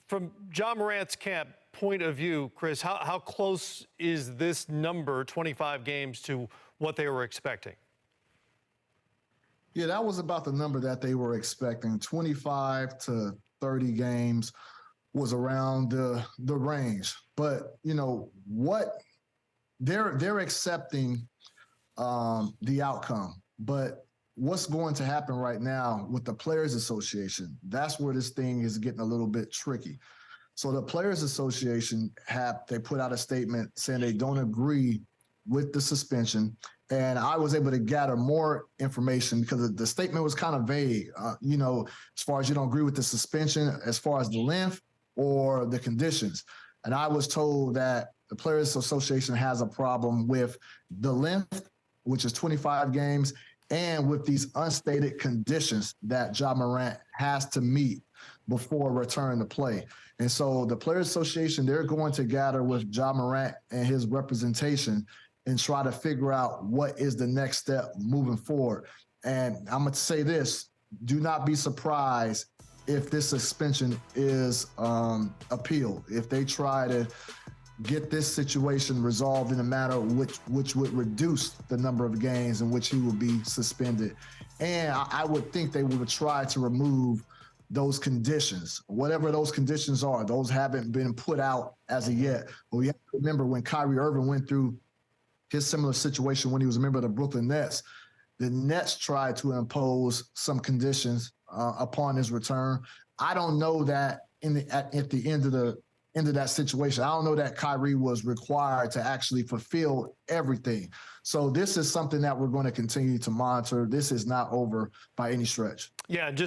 From Ja Morant's camp point of view, Chris, how close is this number, 25 games, to what they were expecting? Yeah, that was about the number that they were expecting. 25 to 30 games was around the range. But you know what? They're accepting the outcome. But what's going to happen right now with the Players Association? That's where this thing is getting a little bit tricky. So the Players Association they put out a statement saying they don't agree with the suspension. And I was able to gather more information because the statement was kind of vague, as far as you don't agree with the suspension, as far as the length or the conditions. And I was told that the Players Association has a problem with the length, which is 25 games, and with these unstated conditions that Ja Morant has to meet before return to play. And so the Players Association, they're going to gather with Ja Morant and his representation and try to figure out what is the next step moving forward. And I'm going to say this, do not be surprised if this suspension is appealed. If they try to get this situation resolved in a manner which would reduce the number of games in which he will be suspended. And I would think they would try to remove those conditions, whatever those conditions are. Those haven't been put out as of yet. But we have to remember when Kyrie Irving went through his similar situation when he was a member of the Brooklyn Nets, the Nets tried to impose some conditions upon his return. I don't know that at the end of that situation, I don't know that Kyrie was required to actually fulfill everything. So this is something that we're going to continue to monitor. This is not over by any stretch. Yeah, just